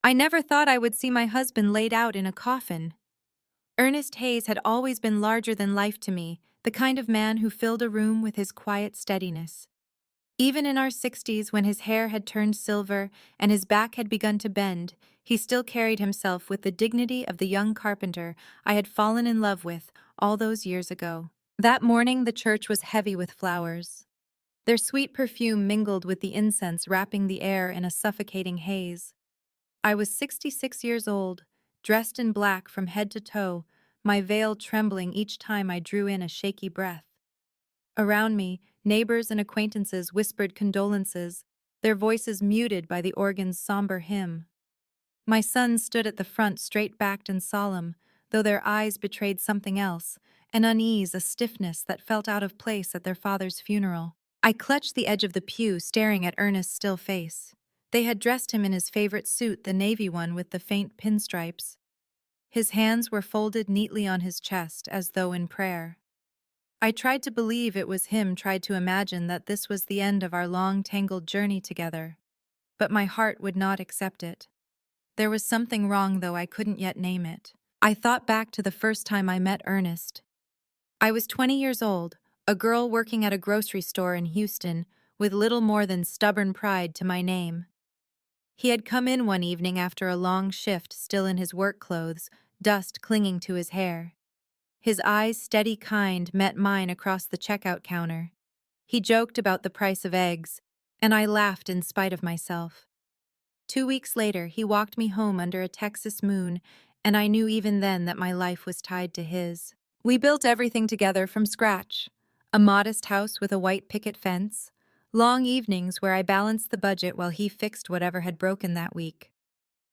I never thought I would see my husband laid out in a coffin. Ernest Hayes had always been larger than life to me, the kind of man who filled a room with his quiet steadiness. Even in our 60s, when his hair had turned silver and his back had begun to bend, he still carried himself with the dignity of the young carpenter I had fallen in love with all those years ago. That morning, the church was heavy with flowers. Their sweet perfume mingled with the incense wrapping the air in a suffocating haze. I was 66 years old, dressed in black from head to toe, my veil trembling each time I drew in a shaky breath. Around me, neighbors and acquaintances whispered condolences, their voices muted by the organ's somber hymn. My sons stood at the front straight-backed and solemn, though their eyes betrayed something else, an unease, a stiffness that felt out of place at their father's funeral. I clutched the edge of the pew, staring at Ernest's still face. They had dressed him in his favorite suit, the navy one with the faint pinstripes. His hands were folded neatly on his chest, as though in prayer. I tried to believe it was him, tried to imagine that this was the end of our long, tangled journey together. But my heart would not accept it. There was something wrong, though I couldn't yet name it. I thought back to the first time I met Ernest. I was 20 years old, a girl working at a grocery store in Houston, with little more than stubborn pride to my name. He had come in one evening after a long shift, still in his work clothes, dust clinging to his hair. His eyes, steady, kind, met mine across the checkout counter. He joked about the price of eggs, and I laughed in spite of myself. 2 weeks later, he walked me home under a Texas moon, and I knew even then that my life was tied to his. We built everything together from scratch. A modest house with a white picket fence, long evenings where I balanced the budget while he fixed whatever had broken that week.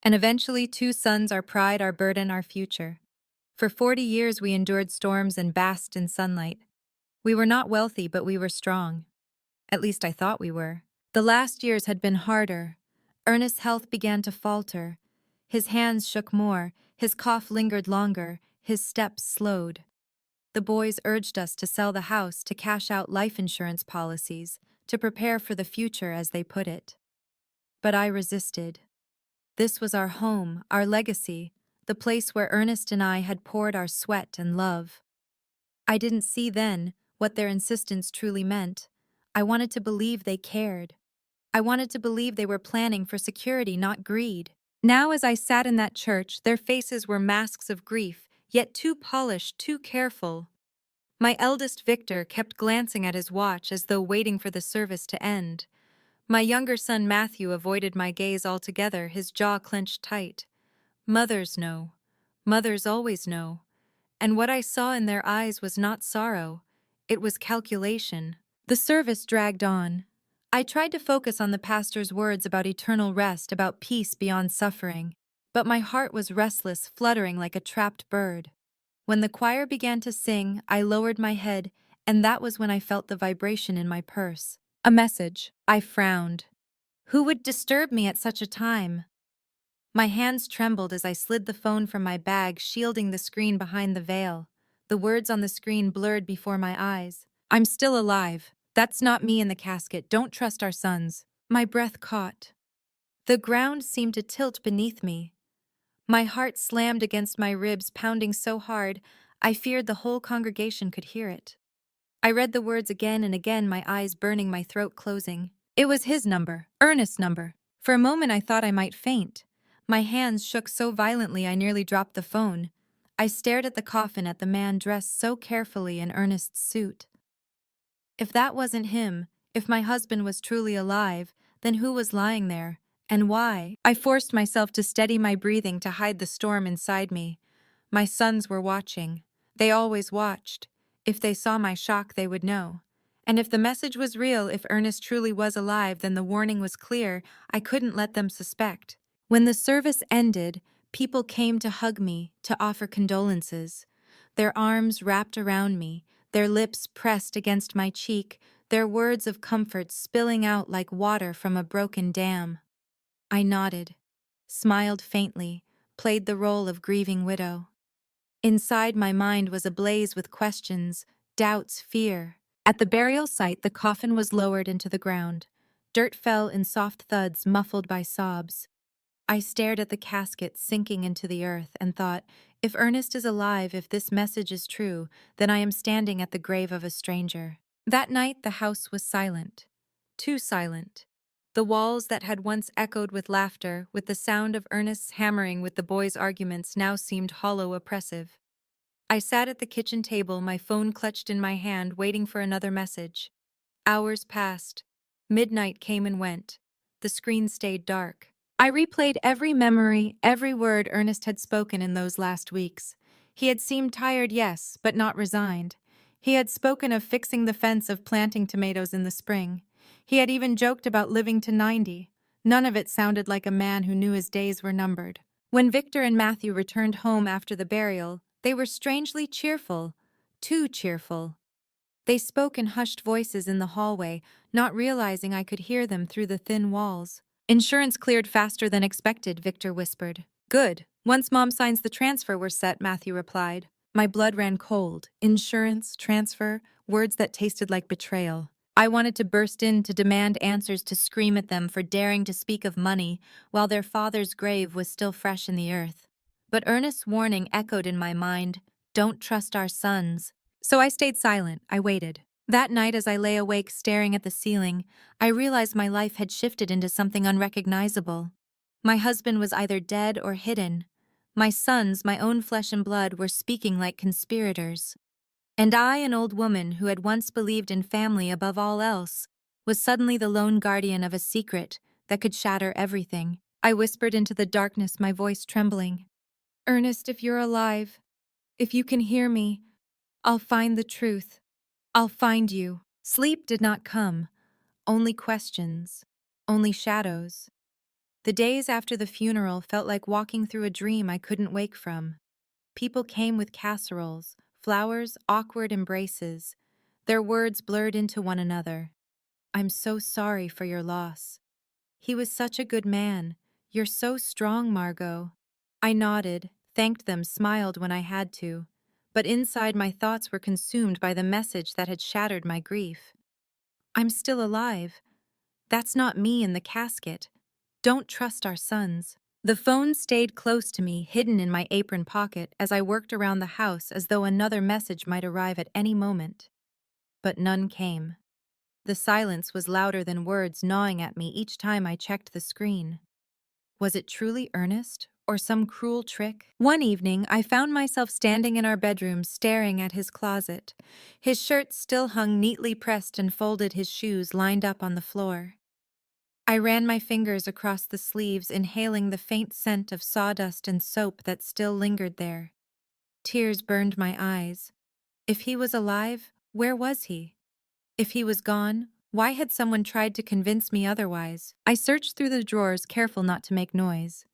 And eventually 2 sons, our pride, our burden, our future. For 40 years we endured storms and basked in sunlight. We were not wealthy, but we were strong. At least I thought we were. The last years had been harder. Ernest's health began to falter. His hands shook more, his cough lingered longer, his steps slowed. The boys urged us to sell the house, to cash out life insurance policies, to prepare for the future, as they put it. But I resisted. This was our home, our legacy, the place where Ernest and I had poured our sweat and love. I didn't see then what their insistence truly meant. I wanted to believe they cared. I wanted to believe they were planning for security, not greed. Now, as I sat in that church, their faces were masks of grief, yet too polished, too careful. My eldest Victor kept glancing at his watch as though waiting for the service to end. My younger son Matthew avoided my gaze altogether, his jaw clenched tight. Mothers know. Mothers always know. And what I saw in their eyes was not sorrow. It was calculation. The service dragged on. I tried to focus on the pastor's words about eternal rest, about peace beyond suffering. But my heart was restless, fluttering like a trapped bird. When the choir began to sing, I lowered my head, and that was when I felt the vibration in my purse. A message. I frowned. Who would disturb me at such a time? My hands trembled as I slid the phone from my bag, shielding the screen behind the veil. The words on the screen blurred before my eyes. I'm still alive. That's not me in the casket. Don't trust our sons. My breath caught. The ground seemed to tilt beneath me. My heart slammed against my ribs, pounding so hard, I feared the whole congregation could hear it. I read the words again and again, my eyes burning, my throat closing. It was his number, Ernest's number. For a moment I thought I might faint. My hands shook so violently I nearly dropped the phone. I stared at the coffin, at the man dressed so carefully in Ernest's suit. If that wasn't him, if my husband was truly alive, then who was lying there, and why? I forced myself to steady my breathing, to hide the storm inside me. My sons were watching. They always watched. If they saw my shock, they would know. And if the message was real, if Ernest truly was alive, then the warning was clear. I couldn't let them suspect. When the service ended, people came to hug me, to offer condolences. Their arms wrapped around me, their lips pressed against my cheek, their words of comfort spilling out like water from a broken dam. I nodded, smiled faintly, played the role of grieving widow. Inside, my mind was ablaze with questions, doubts, fear. At the burial site, the coffin was lowered into the ground. Dirt fell in soft thuds, muffled by sobs. I stared at the casket sinking into the earth and thought, if Ernest is alive, if this message is true, then I am standing at the grave of a stranger. That night the house was silent. Too silent. The walls that had once echoed with laughter, with the sound of Ernest's hammering with the boys' arguments, now seemed hollow, oppressive. I sat at the kitchen table, my phone clutched in my hand, waiting for another message. Hours passed. Midnight came and went. The screen stayed dark. I replayed every memory, every word Ernest had spoken in those last weeks. He had seemed tired, yes, but not resigned. He had spoken of fixing the fence, of planting tomatoes in the spring. He had even joked about living to 90. None of it sounded like a man who knew his days were numbered. When Victor and Matthew returned home after the burial, they were strangely cheerful. Too cheerful. They spoke in hushed voices in the hallway, not realizing I could hear them through the thin walls. Insurance cleared faster than expected, Victor whispered. Good. Once Mom signs the transfer, we're set, Matthew replied. My blood ran cold. Insurance, transfer, words that tasted like betrayal. I wanted to burst in, to demand answers, to scream at them for daring to speak of money while their father's grave was still fresh in the earth. But Ernest's warning echoed in my mind, don't trust our sons. So I stayed silent, I waited. That night, as I lay awake staring at the ceiling, I realized my life had shifted into something unrecognizable. My husband was either dead or hidden. My sons, my own flesh and blood, were speaking like conspirators. And I, an old woman who had once believed in family above all else, was suddenly the lone guardian of a secret that could shatter everything. I whispered into the darkness, my voice trembling. Ernest, if you're alive, if you can hear me, I'll find the truth. I'll find you. Sleep did not come. Only questions. Only shadows. The days after the funeral felt like walking through a dream I couldn't wake from. People came with casseroles, flowers, awkward embraces. Their words blurred into one another. I'm so sorry for your loss. He was such a good man. You're so strong, Margot. I nodded, thanked them, smiled when I had to. But inside my thoughts were consumed by the message that had shattered my grief. I'm still alive. That's not me in the casket. Don't trust our sons. The phone stayed close to me, hidden in my apron pocket, as I worked around the house as though another message might arrive at any moment. But none came. The silence was louder than words, gnawing at me each time I checked the screen. Was it truly Ernest, or some cruel trick? One evening, I found myself standing in our bedroom staring at his closet. His shirt still hung neatly pressed and folded, his shoes lined up on the floor. I ran my fingers across the sleeves, inhaling the faint scent of sawdust and soap that still lingered there. Tears burned my eyes. If he was alive, where was he? If he was gone, why had someone tried to convince me otherwise? I searched through the drawers, careful not to make noise.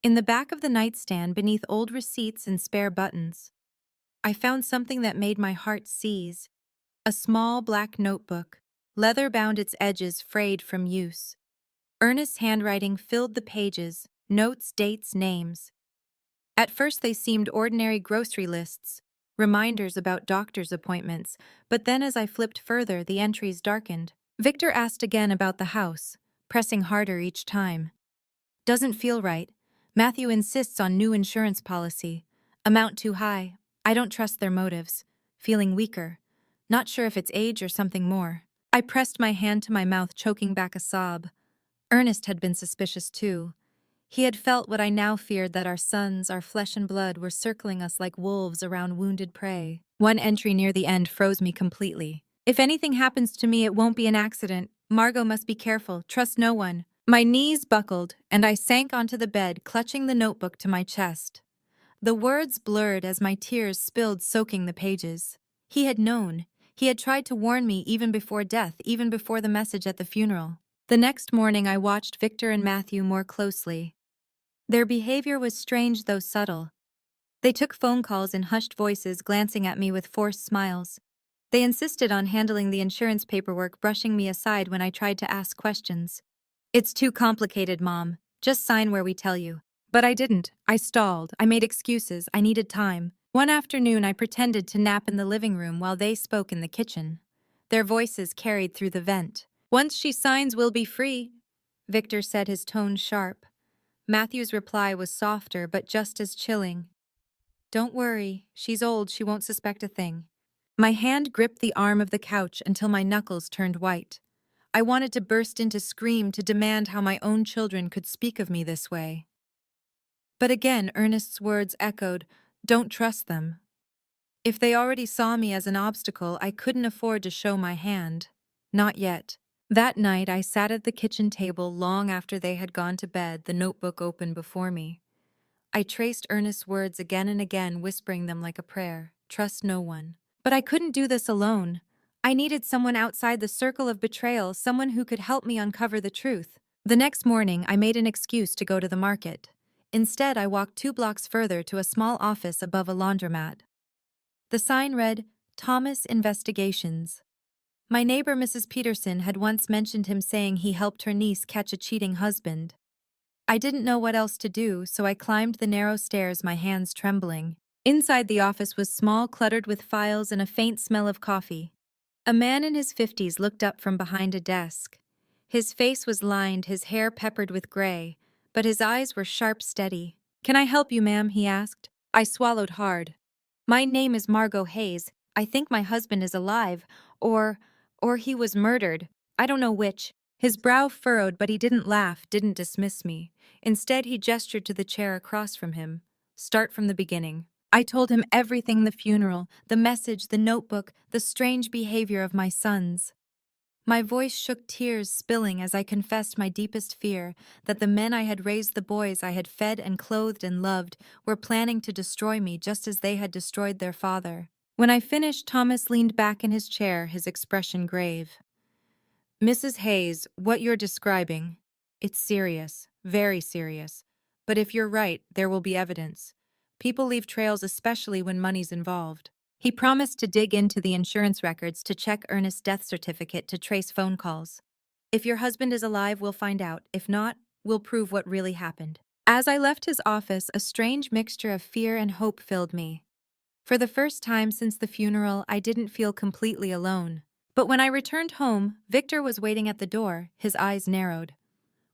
In the back of the nightstand, beneath old receipts and spare buttons, I found something that made my heart seize. A small black notebook, leather-bound, its edges frayed from use. Ernest's handwriting filled the pages, notes, dates, names. At first they seemed ordinary grocery lists, reminders about doctor's appointments, but then as I flipped further, the entries darkened. Victor asked again about the house, pressing harder each time. Doesn't feel right. Matthew insists on new insurance policy. Amount too high. I don't trust their motives. Feeling weaker. Not sure if it's age or something more. I pressed my hand to my mouth, choking back a sob. Ernest had been suspicious too. He had felt what I now feared, that our sons, our flesh and blood, were circling us like wolves around wounded prey. One entry near the end froze me completely. If anything happens to me, it won't be an accident. Margot must be careful. Trust no one. My knees buckled, and I sank onto the bed, clutching the notebook to my chest. The words blurred as my tears spilled, soaking the pages. He had known. He had tried to warn me even before death, even before the message at the funeral. The next morning, I watched Victor and Matthew more closely. Their behavior was strange though subtle. They took phone calls in hushed voices, glancing at me with forced smiles. They insisted on handling the insurance paperwork, brushing me aside when I tried to ask questions. It's too complicated, Mom. Just sign where we tell you. But I didn't. I stalled. I made excuses. I needed time. One afternoon, I pretended to nap in the living room while they spoke in the kitchen. Their voices carried through the vent. Once she signs, we'll be free, Victor said, his tone sharp. Matthew's reply was softer but just as chilling. Don't worry, she's old, she won't suspect a thing. My hand gripped the arm of the couch until my knuckles turned white. I wanted to burst into scream to demand how my own children could speak of me this way. But again, Ernest's words echoed, don't trust them. If they already saw me as an obstacle, I couldn't afford to show my hand. Not yet. That night, I sat at the kitchen table long after they had gone to bed, the notebook open before me. I traced Ernest's words again and again, whispering them like a prayer. Trust no one. But I couldn't do this alone. I needed someone outside the circle of betrayal, someone who could help me uncover the truth. The next morning, I made an excuse to go to the market. Instead, I walked 2 blocks further to a small office above a laundromat. The sign read, Thomas Investigations. My neighbor Mrs. Peterson had once mentioned him saying he helped her niece catch a cheating husband. I didn't know what else to do, so I climbed the narrow stairs, my hands trembling. Inside the office was small, cluttered with files and a faint smell of coffee. A man in his 50s looked up from behind a desk. His face was lined, his hair peppered with gray, but his eyes were sharp, steady. Can I help you, ma'am? He asked. I swallowed hard. My name is Margot Hayes. I think my husband is alive, or he was murdered. I don't know which. His brow furrowed, but he didn't laugh, didn't dismiss me. Instead, he gestured to the chair across from him. Start from the beginning. I told him everything, the funeral, the message, the notebook, the strange behavior of my sons. My voice shook, tears spilling as I confessed my deepest fear, that the men I had raised, the boys I had fed and clothed and loved, were planning to destroy me just as they had destroyed their father. When I finished, Thomas leaned back in his chair, his expression grave. Mrs. Hayes, what you're describing, it's serious, very serious. But if you're right, there will be evidence. People leave trails, especially when money's involved. He promised to dig into the insurance records to check Ernest's death certificate to trace phone calls. If your husband is alive, we'll find out. If not, we'll prove what really happened. As I left his office, a strange mixture of fear and hope filled me. For the first time since the funeral, I didn't feel completely alone. But when I returned home, Victor was waiting at the door, his eyes narrowed.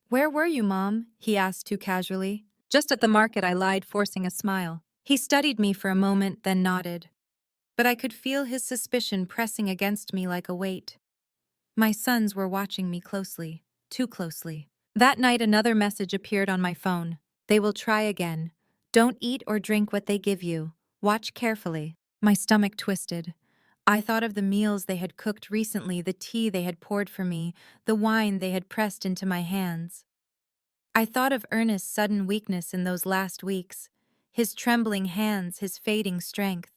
Where were you, Mom? He asked too casually. Just at the market, I lied, forcing a smile. He studied me for a moment, then nodded. But I could feel his suspicion pressing against me like a weight. My sons were watching me closely, too closely. That night, another message appeared on my phone. They will try again. Don't eat or drink what they give you. Watch carefully. My stomach twisted. I thought of the meals they had cooked recently, the tea they had poured for me, the wine they had pressed into my hands. I thought of Ernest's sudden weakness in those last weeks, his trembling hands, his fading strength.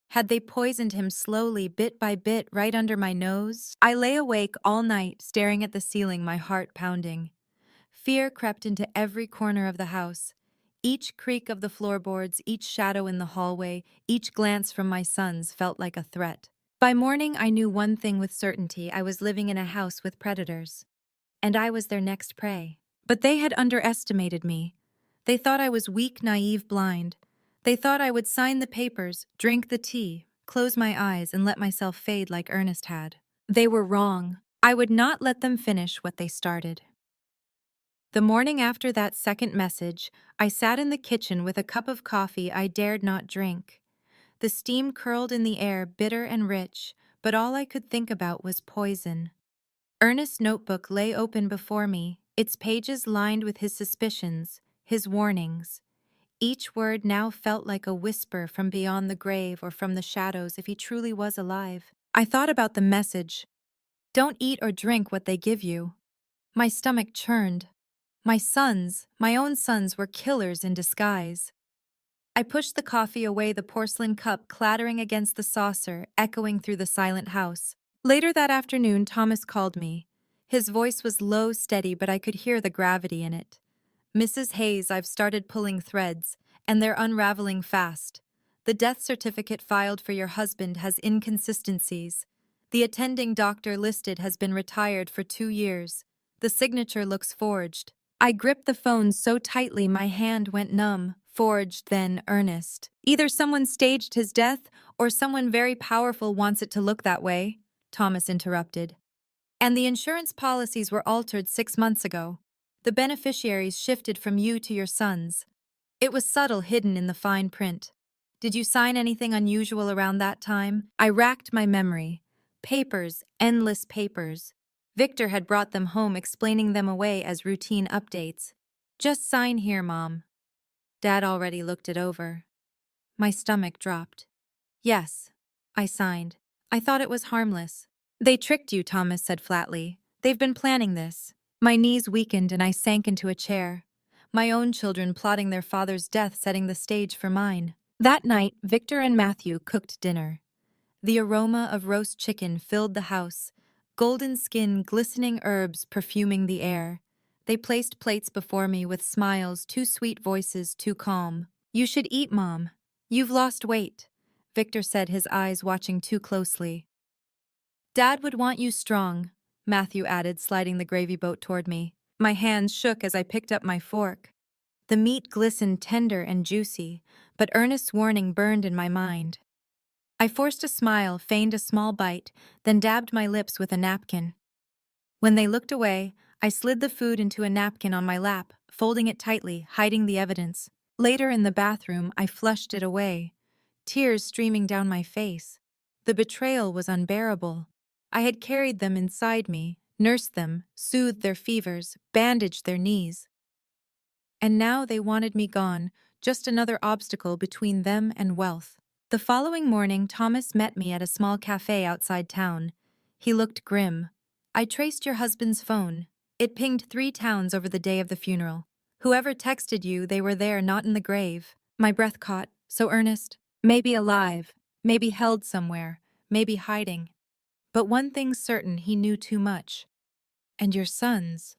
Had they poisoned him slowly, bit by bit, right under my nose? I lay awake all night, staring at the ceiling, my heart pounding. Fear crept into every corner of the house. Each creak of the floorboards, each shadow in the hallway, each glance from my sons felt like a threat. By morning, I knew one thing with certainty: I was living in a house with predators. And I was their next prey. But they had underestimated me. They thought I was weak, naive, blind. They thought I would sign the papers, drink the tea, close my eyes, and let myself fade like Ernest had. They were wrong. I would not let them finish what they started. The morning after that second message, I sat in the kitchen with a cup of coffee I dared not drink. The steam curled in the air, bitter and rich, but all I could think about was poison. Ernest's notebook lay open before me, its pages lined with his suspicions, his warnings. Each word now felt like a whisper from beyond the grave or from the shadows if he truly was alive. I thought about the message. Don't eat or drink what they give you. My stomach churned. My sons, my own sons, were killers in disguise. I pushed the coffee away, the porcelain cup clattering against the saucer, echoing through the silent house. Later that afternoon, Thomas called me. His voice was low, steady, but I could hear the gravity in it. Mrs. Hayes, I've started pulling threads, and they're unraveling fast. The death certificate filed for your husband has inconsistencies. The attending doctor listed has been retired for 2 years. The signature looks forged. I gripped the phone so tightly my hand went numb. Forged, then Ernest. Either someone staged his death, or someone very powerful wants it to look that way, Thomas interrupted. And the insurance policies were altered 6 months ago. The beneficiaries shifted from you to your sons. It was subtle, hidden in the fine print. Did you sign anything unusual around that time? I racked my memory. Papers, endless papers. Victor had brought them home, explaining them away as routine updates. Just sign here, Mom. Dad already looked it over. My stomach dropped. Yes, I signed. I thought it was harmless. They tricked you, Thomas said flatly. They've been planning this. My knees weakened and I sank into a chair. My own children plotting their father's death, setting the stage for mine. That night, Victor and Matthew cooked dinner. The aroma of roast chicken filled the house, golden skin, glistening herbs perfuming the air. They placed plates before me with smiles, too sweet, voices too calm. You should eat, Mom. You've lost weight, Victor said, his eyes watching too closely. Dad would want you strong, Matthew added, sliding the gravy boat toward me. My hands shook as I picked up my fork. The meat glistened tender and juicy, but Ernest's warning burned in my mind. I forced a smile, feigned a small bite, then dabbed my lips with a napkin. When they looked away, I slid the food into a napkin on my lap, folding it tightly, hiding the evidence. Later in the bathroom, I flushed it away, tears streaming down my face. The betrayal was unbearable. I had carried them inside me, nursed them, soothed their fevers, bandaged their knees. And now they wanted me gone, just another obstacle between them and wealth. The following morning, Thomas met me at a small cafe outside town. He looked grim. I traced your husband's phone. It pinged 3 towns over the day of the funeral. Whoever texted you, they were there, not in the grave. My breath caught. So Ernest, maybe alive, maybe held somewhere, maybe hiding. But one thing's certain, he knew too much. And your sons,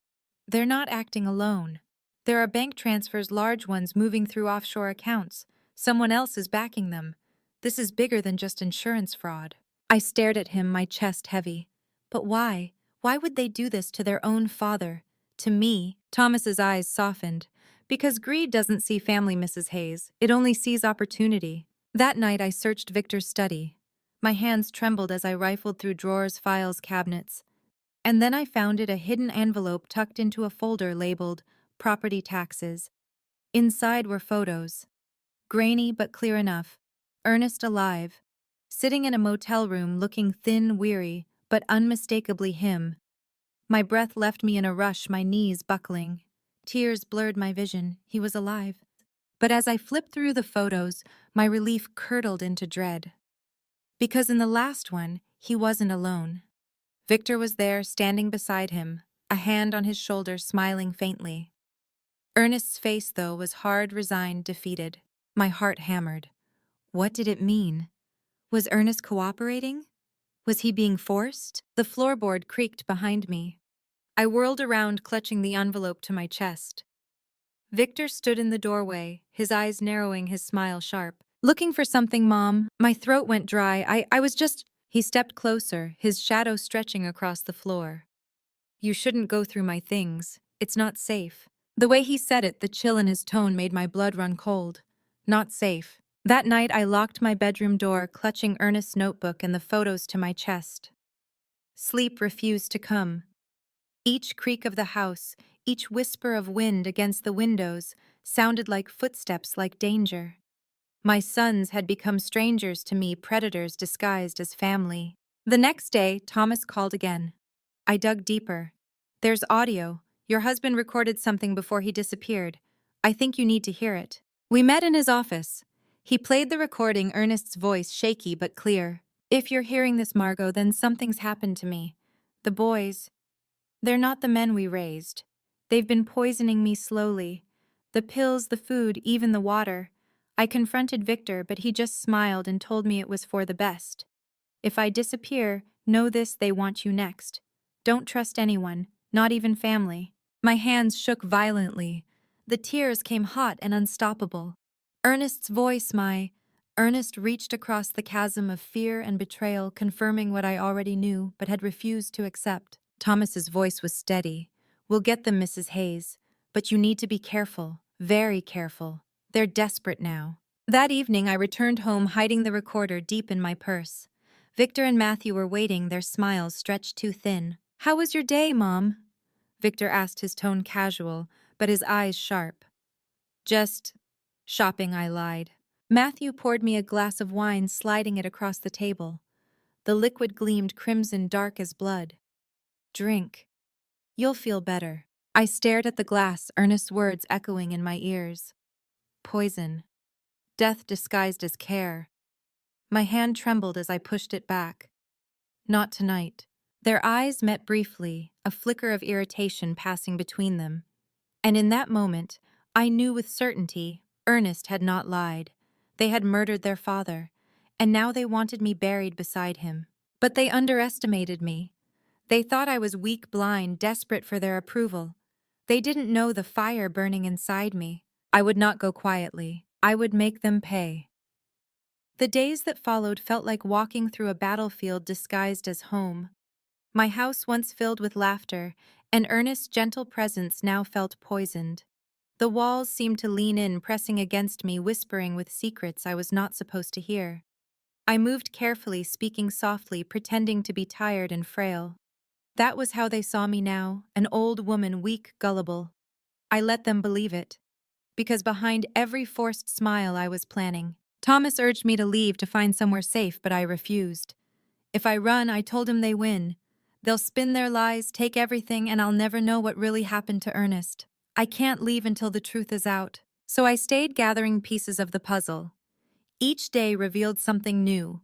they're not acting alone. There are bank transfers, large ones, moving through offshore accounts. Someone else is backing them. This is bigger than just insurance fraud. I stared at him, my chest heavy. But why? Why would they do this to their own father? To me? Thomas's eyes softened. Because greed doesn't see family, Mrs. Hayes. It only sees opportunity. That night I searched Victor's study. My hands trembled as I rifled through drawers, files, cabinets. And then I found a hidden envelope tucked into a folder labeled Property Taxes. Inside were photos. Grainy but clear enough. Ernest alive, sitting in a motel room looking thin, weary, but unmistakably him. My breath left me in a rush, my knees buckling. Tears blurred my vision. He was alive. But as I flipped through the photos, my relief curdled into dread. Because in the last one, he wasn't alone. Victor was there, standing beside him, a hand on his shoulder, smiling faintly. Ernest's face, though, was hard, resigned, defeated. My heart hammered. What did it mean? Was Ernest cooperating? Was he being forced? The floorboard creaked behind me. I whirled around, clutching the envelope to my chest. Victor stood in the doorway, his eyes narrowing, his smile sharp. Looking for something, Mom. My throat went dry. I was just... He stepped closer, his shadow stretching across the floor. You shouldn't go through my things. It's not safe. The way he said it, the chill in his tone, made my blood run cold. Not safe. That night I locked my bedroom door, clutching Ernest's notebook and the photos to my chest. Sleep refused to come. Each creak of the house, each whisper of wind against the windows, sounded like footsteps, like danger. My sons had become strangers to me, predators disguised as family. The next day, Thomas called again. I dug deeper. There's audio. Your husband recorded something before he disappeared. I think you need to hear it. We met in his office. He played the recording, Ernest's voice shaky but clear. If you're hearing this, Margot, then something's happened to me. The boys, they're not the men we raised. They've been poisoning me slowly. The pills, the food, even the water. I confronted Victor, but he just smiled and told me it was for the best. If I disappear, know this, they want you next. Don't trust anyone, not even family. My hands shook violently. The tears came hot and unstoppable. Ernest's voice, Ernest reached across the chasm of fear and betrayal, confirming what I already knew but had refused to accept. Thomas's voice was steady. We'll get them, Mrs. Hayes. But you need to be careful, very careful. They're desperate now. That evening I returned home, hiding the recorder deep in my purse. Victor and Matthew were waiting, their smiles stretched too thin. How was your day, Mom? Victor asked, his tone casual, but his eyes sharp. Just shopping, I lied. Matthew poured me a glass of wine, sliding it across the table. The liquid gleamed crimson, dark as blood. Drink. You'll feel better. I stared at the glass, earnest words echoing in my ears. Poison. Death disguised as care. My hand trembled as I pushed it back. Not tonight. Their eyes met briefly, a flicker of irritation passing between them. And in that moment, I knew with certainty Ernest had not lied. They had murdered their father, and now they wanted me buried beside him. But they underestimated me. They thought I was weak, blind, desperate for their approval. They didn't know the fire burning inside me. I would not go quietly. I would make them pay. The days that followed felt like walking through a battlefield disguised as home. My house, once filled with laughter, and Ernest's gentle presence, now felt poisoned. The walls seemed to lean in, pressing against me, whispering with secrets I was not supposed to hear. I moved carefully, speaking softly, pretending to be tired and frail. That was how they saw me now, an old woman, weak, gullible. I let them believe it, because behind every forced smile I was planning. Thomas urged me to leave to find somewhere safe, but I refused. If I run, I told him, they win. They'll spin their lies, take everything, and I'll never know what really happened to Ernest. I can't leave until the truth is out. So I stayed, gathering pieces of the puzzle. Each day revealed something new.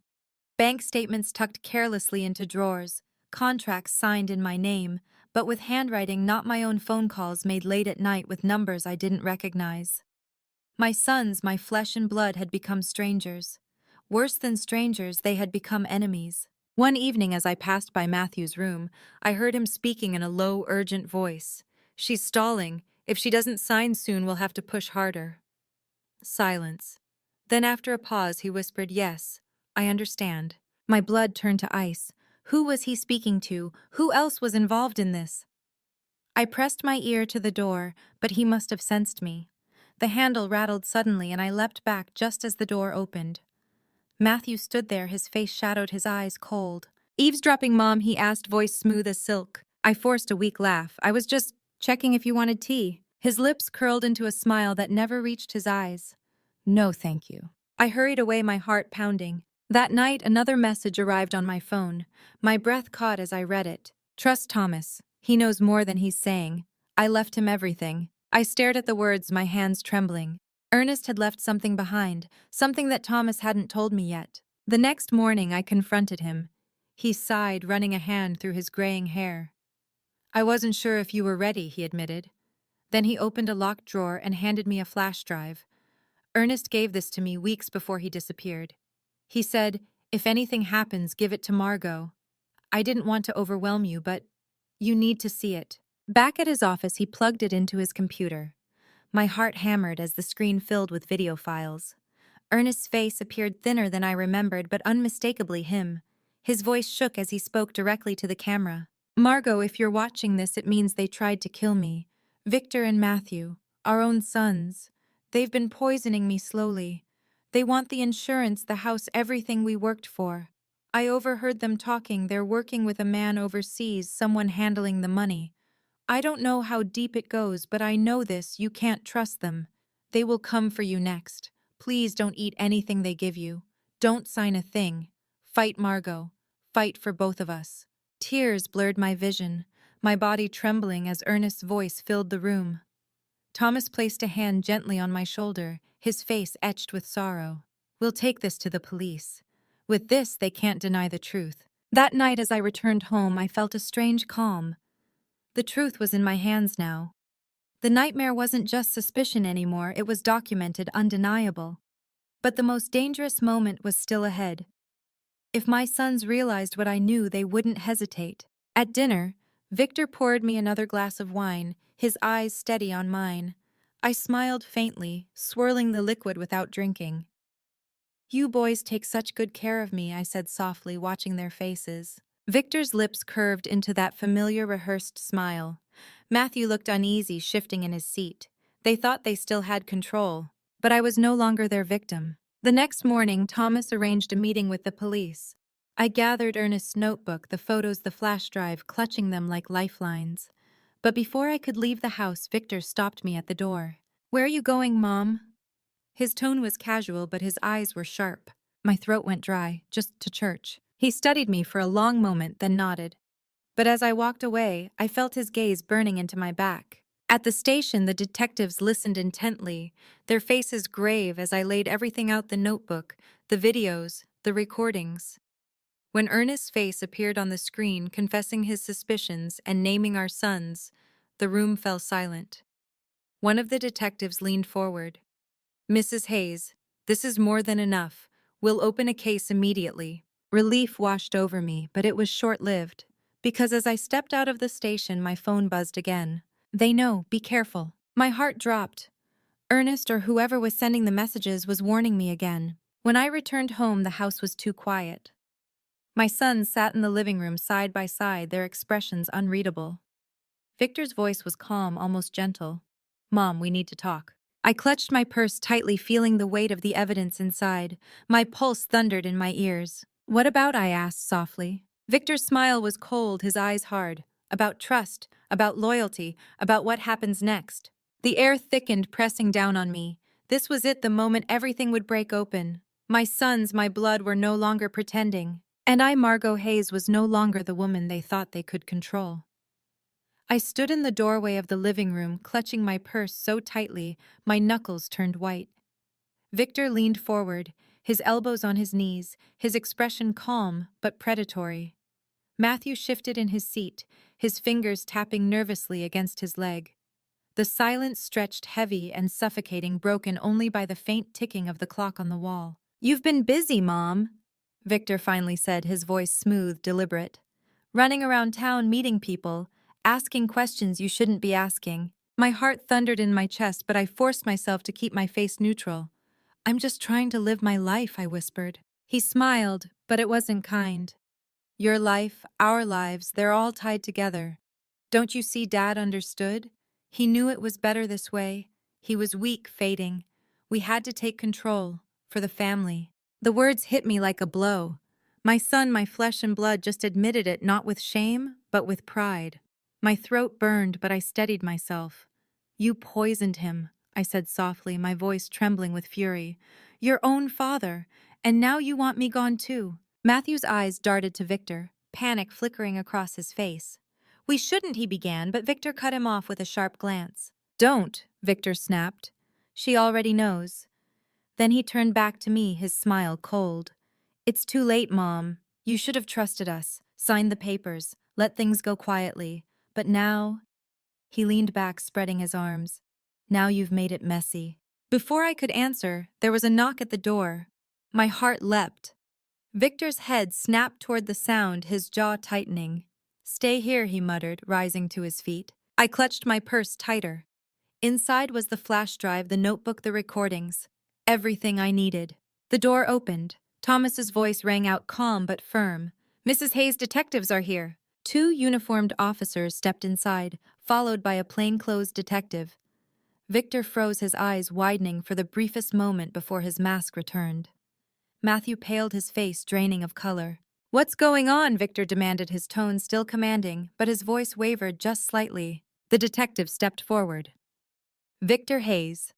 Bank statements tucked carelessly into drawers, contracts signed in my name, but with handwriting not my own, phone calls made late at night with numbers I didn't recognize. My sons, my flesh and blood, had become strangers. Worse than strangers, they had become enemies. One evening, as I passed by Matthew's room, I heard him speaking in a low, urgent voice. "She's stalling. If she doesn't sign soon, we'll have to push harder." Silence. Then after a pause, he whispered, "Yes, I understand." My blood turned to ice. Who was he speaking to? Who else was involved in this? I pressed my ear to the door, but he must have sensed me. The handle rattled suddenly, and I leapt back just as the door opened. Matthew stood there, his face shadowed, his eyes cold. "Eavesdropping, Mom?" he asked, voice smooth as silk. I forced a weak laugh. "I was just checking if you wanted tea." His lips curled into a smile that never reached his eyes. "No, thank you." I hurried away, my heart pounding. That night, another message arrived on my phone. My breath caught as I read it. "Trust Thomas. He knows more than he's saying. I left him everything." I stared at the words, my hands trembling. Ernest had left something behind, something that Thomas hadn't told me yet. The next morning, I confronted him. He sighed, running a hand through his graying hair. "I wasn't sure if you were ready," he admitted. Then he opened a locked drawer and handed me a flash drive. "Ernest gave this to me weeks before he disappeared. He said, if anything happens, give it to Margot. I didn't want to overwhelm you, but you need to see it." Back at his office, he plugged it into his computer. My heart hammered as the screen filled with video files. Ernest's face appeared thinner than I remembered, but unmistakably him. His voice shook as he spoke directly to the camera. "Margot, if you're watching this, it means they tried to kill me. Victor and Matthew, our own sons. They've been poisoning me slowly. They want the insurance, the house, everything we worked for. I overheard them talking. They're working with a man overseas, someone handling the money. I don't know how deep it goes, but I know this: you can't trust them. They will come for you next. Please don't eat anything they give you. Don't sign a thing. Fight, Margot. Fight for both of us." Tears blurred my vision, my body trembling as Ernest's voice filled the room. Thomas placed a hand gently on my shoulder, his face etched with sorrow. "We'll take this to the police. With this, they can't deny the truth." That night, as I returned home, I felt a strange calm. The truth was in my hands now. The nightmare wasn't just suspicion anymore, it was documented, undeniable. But the most dangerous moment was still ahead. If my sons realized what I knew, they wouldn't hesitate. At dinner, Victor poured me another glass of wine, his eyes steady on mine. I smiled faintly, swirling the liquid without drinking. "You boys take such good care of me," I said softly, watching their faces. Victor's lips curved into that familiar, rehearsed smile. Matthew looked uneasy, shifting in his seat. They thought they still had control, but I was no longer their victim. The next morning, Thomas arranged a meeting with the police. I gathered Ernest's notebook, the photos, the flash drive, clutching them like lifelines. But before I could leave the house, Victor stopped me at the door. "Where are you going, Mom?" His tone was casual, but his eyes were sharp. My throat went dry. "Just to church." He studied me for a long moment, then nodded. But as I walked away, I felt his gaze burning into my back. At the station, the detectives listened intently, their faces grave as I laid everything out: the notebook, the videos, the recordings. When Ernest's face appeared on the screen, confessing his suspicions and naming our sons, the room fell silent. One of the detectives leaned forward. "Mrs. Hayes, this is more than enough. We'll open a case immediately." Relief washed over me, but it was short-lived, because as I stepped out of the station, my phone buzzed again. "They know, be careful." My heart dropped. Ernest, or whoever was sending the messages, was warning me again. When I returned home, the house was too quiet. My sons sat in the living room side by side, their expressions unreadable. Victor's voice was calm, almost gentle. "Mom, we need to talk." I clutched my purse tightly, feeling the weight of the evidence inside. My pulse thundered in my ears. "What about?" I asked softly. Victor's smile was cold, his eyes hard. "About trust, about loyalty, about what happens next." The air thickened, pressing down on me. This was it, the moment everything would break open. My sons, my blood, were no longer pretending. And I, Margot Hayes, was no longer the woman they thought they could control. I stood in the doorway of the living room, clutching my purse so tightly, my knuckles turned white. Victor leaned forward, his elbows on his knees, his expression calm but predatory. Matthew shifted in his seat, his fingers tapping nervously against his leg. The silence stretched heavy and suffocating, broken only by the faint ticking of the clock on the wall. "You've been busy, Mom," Victor finally said, his voice smooth, deliberate. "Running around town, meeting people, asking questions you shouldn't be asking." My heart thundered in my chest, but I forced myself to keep my face neutral. "I'm just trying to live my life," I whispered. He smiled, but it wasn't kind. "Your life, our lives, they're all tied together. Don't you see Dad understood? He knew it was better this way. He was weak, fading. We had to take control, for the family." The words hit me like a blow. My son, my flesh and blood, just admitted it, not with shame, but with pride. My throat burned, but I steadied myself. "You poisoned him," I said softly, my voice trembling with fury. "Your own father, and now you want me gone too." Matthew's eyes darted to Victor, panic flickering across his face. "We shouldn't," he began, but Victor cut him off with a sharp glance. "Don't," Victor snapped. "She already knows." Then he turned back to me, his smile cold. "It's too late, Mom. You should have trusted us, signed the papers, let things go quietly. But now—" He leaned back, spreading his arms. "Now you've made it messy." Before I could answer, there was a knock at the door. My heart leapt. Victor's head snapped toward the sound, his jaw tightening. "Stay here," he muttered, rising to his feet. I clutched my purse tighter. Inside was the flash drive, the notebook, the recordings. Everything I needed. The door opened. Thomas's voice rang out, calm but firm. "Mrs. Hayes, detectives are here." Two uniformed officers stepped inside, followed by a plainclothes detective. Victor froze, his eyes widening for the briefest moment before his mask returned. Matthew paled, his face draining of color. "What's going on?" Victor demanded, his tone still commanding, but his voice wavered just slightly. The detective stepped forward. "Victor Hayes.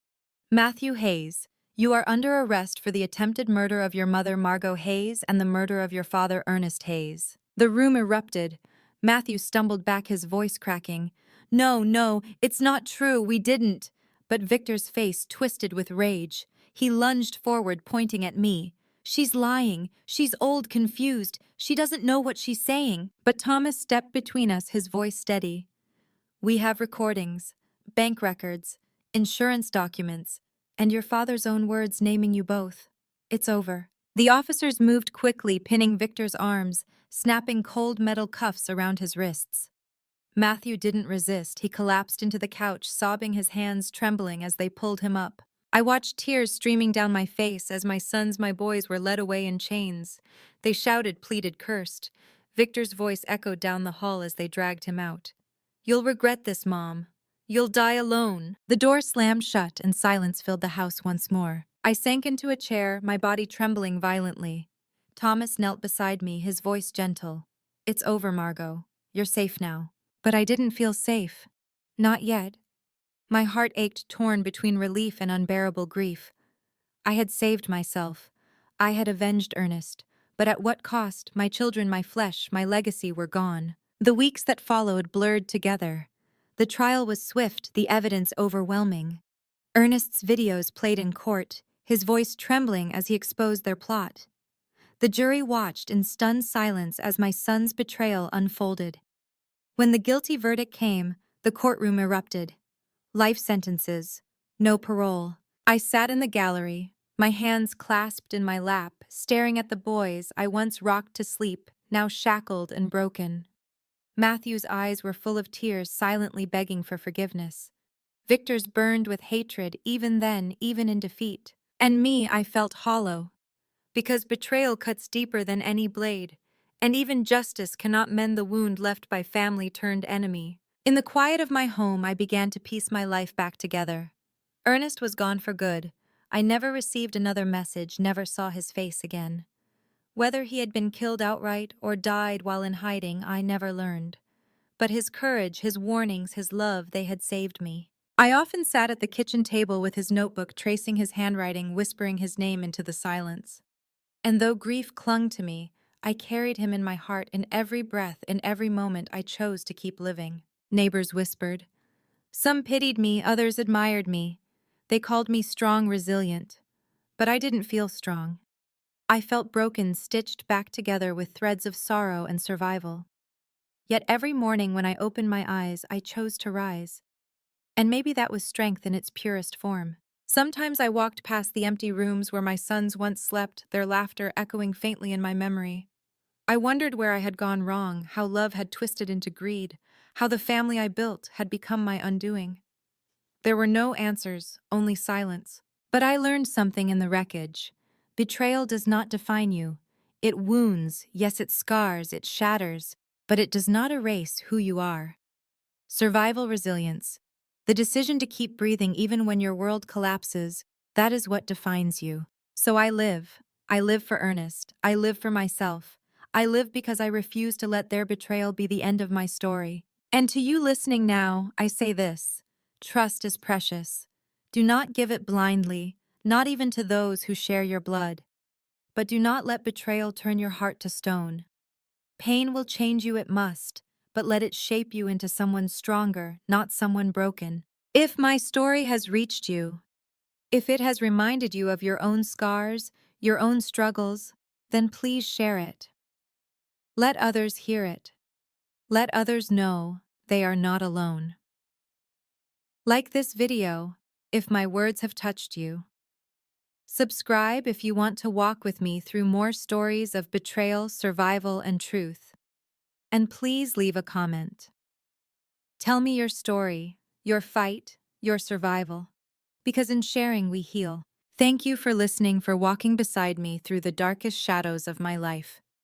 Matthew Hayes, you are under arrest for the attempted murder of your mother, Margot Hayes, and the murder of your father, Ernest Hayes." The room erupted. Matthew stumbled back, his voice cracking. "No, no, it's not true, we didn't." But Victor's face twisted with rage. He lunged forward, pointing at me. "She's lying. She's old, confused. She doesn't know what she's saying." But Thomas stepped between us, his voice steady. "We have recordings, bank records, insurance documents, and your father's own words naming you both. It's over." The officers moved quickly, pinning Victor's arms, snapping cold metal cuffs around his wrists. Matthew didn't resist. He collapsed into the couch, sobbing, his hands trembling as they pulled him up. I watched tears streaming down my face as my sons, my boys, were led away in chains. They shouted, pleaded, cursed. Victor's voice echoed down the hall as they dragged him out. "You'll regret this, Mom. You'll die alone." The door slammed shut and silence filled the house once more. I sank into a chair, my body trembling violently. Thomas knelt beside me, his voice gentle. "It's over, Margot. You're safe now." But I didn't feel safe. Not yet. My heart ached, torn between relief and unbearable grief. I had saved myself. I had avenged Ernest. But at what cost? My children, my flesh, my legacy were gone. The weeks that followed blurred together. The trial was swift, the evidence overwhelming. Ernest's videos played in court, his voice trembling as he exposed their plot. The jury watched in stunned silence as my son's betrayal unfolded. When the guilty verdict came, the courtroom erupted. Life sentences, no parole. I sat in the gallery, my hands clasped in my lap, staring at the boys I once rocked to sleep, now shackled and broken. Matthew's eyes were full of tears, silently begging for forgiveness. Victor's burned with hatred, even then, even in defeat. And me, I felt hollow. Because betrayal cuts deeper than any blade, and even justice cannot mend the wound left by family turned enemy. In the quiet of my home, I began to piece my life back together. Ernest was gone for good. I never received another message, never saw his face again. Whether he had been killed outright or died while in hiding, I never learned. But his courage, his warnings, his love, they had saved me. I often sat at the kitchen table with his notebook, tracing his handwriting, whispering his name into the silence. And though grief clung to me, I carried him in my heart in every breath, in every moment I chose to keep living. Neighbors whispered. Some pitied me, others admired me. They called me strong, resilient. But I didn't feel strong. I felt broken, stitched back together with threads of sorrow and survival. Yet every morning when I opened my eyes, I chose to rise. And maybe that was strength in its purest form. Sometimes I walked past the empty rooms where my sons once slept, their laughter echoing faintly in my memory. I wondered where I had gone wrong, how love had twisted into greed, how the family I built had become my undoing. There were no answers, only silence. But I learned something in the wreckage. Betrayal does not define you. It wounds, yes, it scars, it shatters, but it does not erase who you are. Survival resilience. The decision to keep breathing even when your world collapses, that is what defines you. So I live. I live for Ernest. I live for myself. I live because I refuse to let their betrayal be the end of my story. And to you listening now, I say this. Trust is precious. Do not give it blindly, not even to those who share your blood. But do not let betrayal turn your heart to stone. Pain will change you, it must, but let it shape you into someone stronger, not someone broken. If my story has reached you, if it has reminded you of your own scars, your own struggles, then please share it. Let others hear it. Let others know they are not alone. Like this video, if my words have touched you. Subscribe if you want to walk with me through more stories of betrayal, survival, and truth. And please leave a comment. Tell me your story, your fight, your survival. Because in sharing we heal. Thank you for listening, for walking beside me through the darkest shadows of my life.